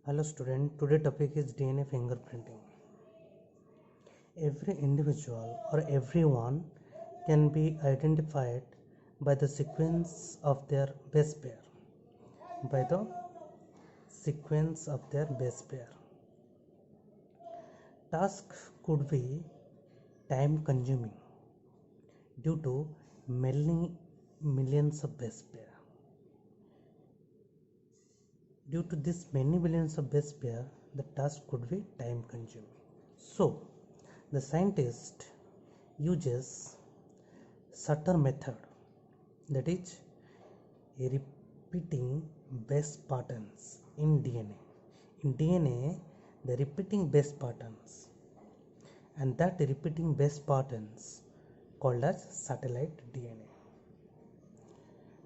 Hello student, today topic is DNA fingerprinting. Every individual or everyone can be identified by the sequence of their base pair. By the sequence of their base pair. Task could be time consuming due to many millions of base pair. Due to this many millions of base pair, the task could be time consuming. So, the scientist uses Sutter method, that is repeating base patterns in DNA. In DNA, the repeating base patterns, and that repeating base patterns called as satellite DNA.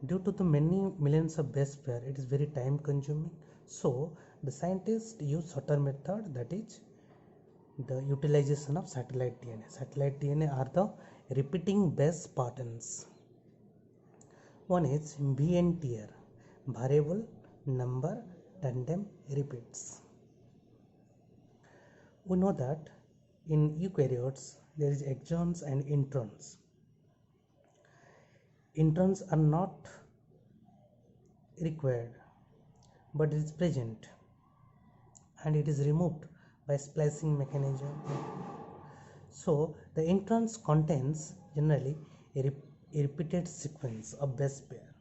Due to the many millions of base pair, it is very time consuming. So the scientists use Sutter method, that is the utilization of satellite DNA. Satellite DNA are the repeating base patterns. One is VNTR, variable number tandem repeats. We know that in eukaryotes there is exons and introns. Introns are not required, but it is present and it is removed by splicing mechanism. So the introns contains generally a repeated sequence of base pair.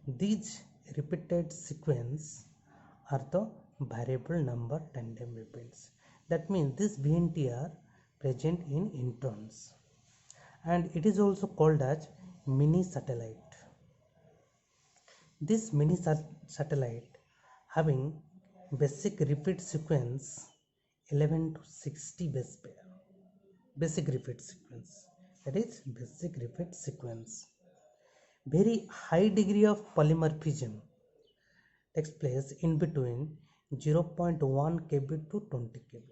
These repeated sequence are the variable number tandem repeats. That means this VNTR present in introns, and it is also called as mini satellite. This mini satellite having basic repeat sequence 11 to 60 base pair. Basic repeat sequence, that is basic repeat sequence. Very high degree of polymorphism takes place in between 0.1 kb to 20 kb.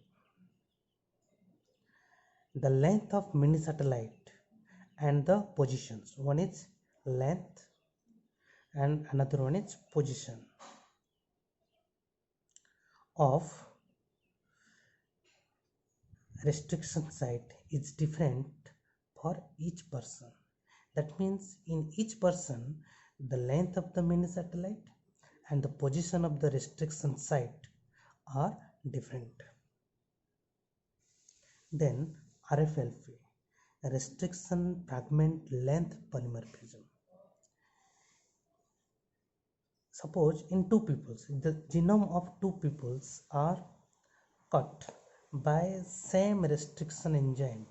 The length of mini satellite and the positions, one is length and another one is position of restriction site is different for each person. That means in each person the length of the mini satellite and the position of the restriction site are different. Then RFLP, restriction fragment length polymorphism. Suppose in two peoples, the genome of two peoples are cut by same restriction enzyme.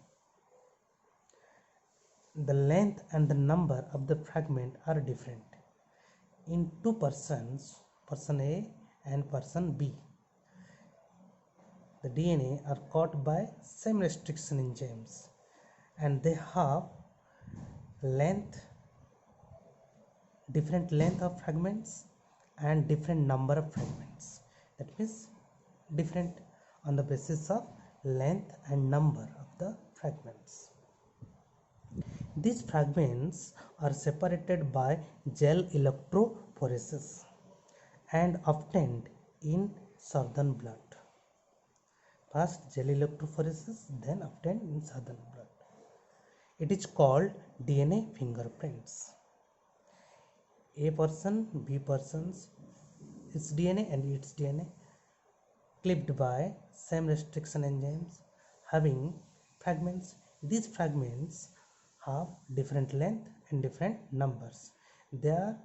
The length and the number of the fragment are different. In two persons, person A and person B, the DNA are caught by same restriction enzymes and they have different length of fragments and different number of fragments. That means different on the basis of length and number of the fragments. These fragments are separated by gel electrophoresis and obtained in southern blood. First gel electrophoresis, then obtained in southern blood. It is called DNA fingerprints. A person, B person's its DNA and its DNA clipped by same restriction enzymes having fragments. These fragments have different length and different numbers. They are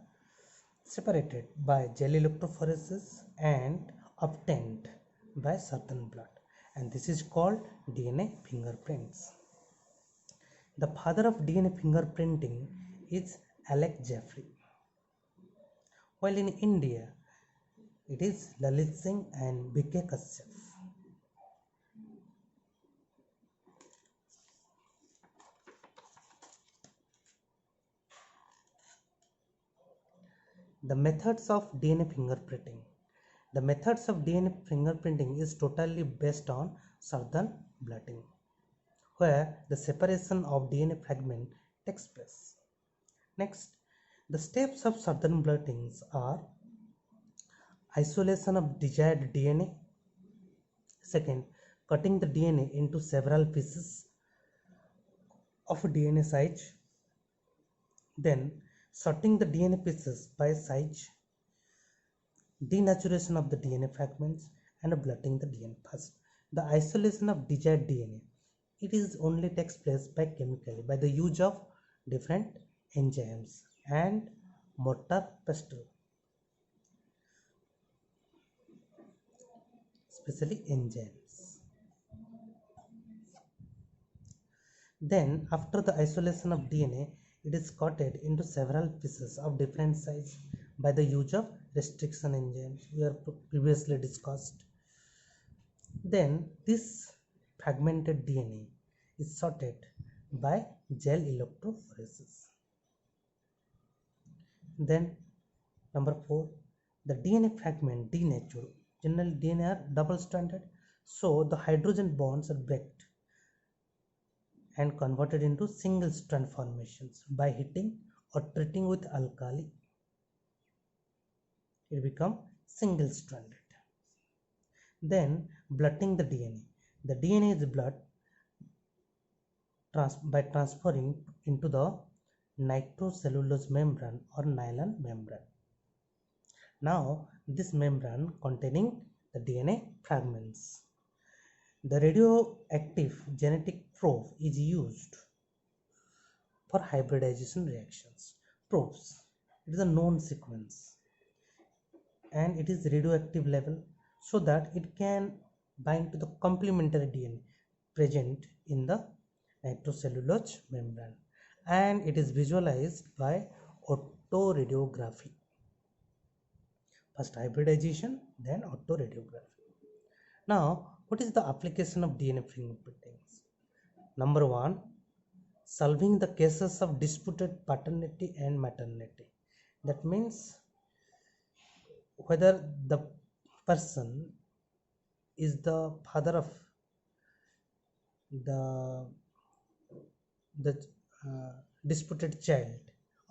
separated by gel electrophoresis and obtained by certain blood, and this is called DNA fingerprints. The father of DNA fingerprinting is Alec Jeffrey, while in India it is Lalit Singh and B.K. Kashyap. The methods of DNA fingerprinting. The methods of DNA fingerprinting is totally based on southern blotting, where the separation of DNA fragment takes place. Next, the steps of southern blottings are isolation of desired DNA. Second, cutting the DNA into several pieces of DNA size. Then, sorting the DNA pieces by size, denaturation of the DNA fragments, and blotting the DNA. First, the isolation of desired DNA. It is only takes place by chemically by the use of different enzymes and mortar pestle, especially enzymes. Then, after the isolation of DNA, it is cutted into several pieces of different size by the use of restriction enzymes we are previously discussed. Then, this fragmented DNA is sorted by gel electrophoresis. Then, number 4, the DNA fragment denatured. Generally, DNA are double stranded, so the hydrogen bonds are break and converted into single strand formations by heating or treating with alkali. It become single stranded. Then blotting the DNA. The DNA is blot by transferring into the nitrocellulose membrane or nylon membrane. Now this membrane containing the DNA fragments. The radioactive genetic probe is used for hybridization reactions. Probes, it is a known sequence and it is radioactive level so that it can bind to the complementary DNA present in the nitrocellulose membrane, and it is visualized by autoradiography. First hybridization, then autoradiography. Now, what is the application of DNA fingerprinting? Number 1, solving the cases of disputed paternity and maternity. That means whether the person is the father of the disputed child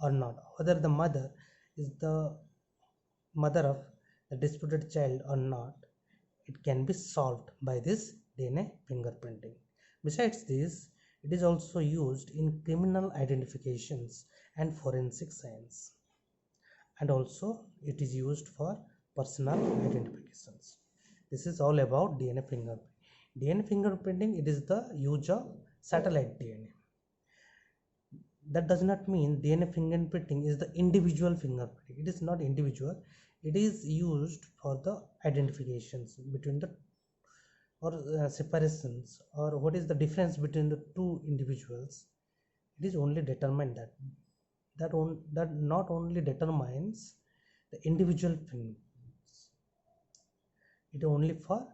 or not, whether the mother is the mother of the disputed child or not, it can be solved by this DNA fingerprinting. Besides this, it is also used in criminal identifications and forensic science, and also it is used for personal identifications. This is all about DNA fingerprinting. DNA fingerprinting, it is the use of satellite DNA. That does not mean DNA fingerprinting is the individual fingerprinting. It is not individual. It is used for the identifications between the or separations, or what is the difference between the two individuals. It is only determined that not only determines the individual fingerprints. It is only for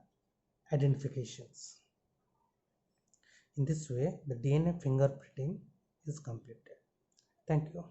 identifications. In this way, the DNA fingerprinting is completed. Thank you.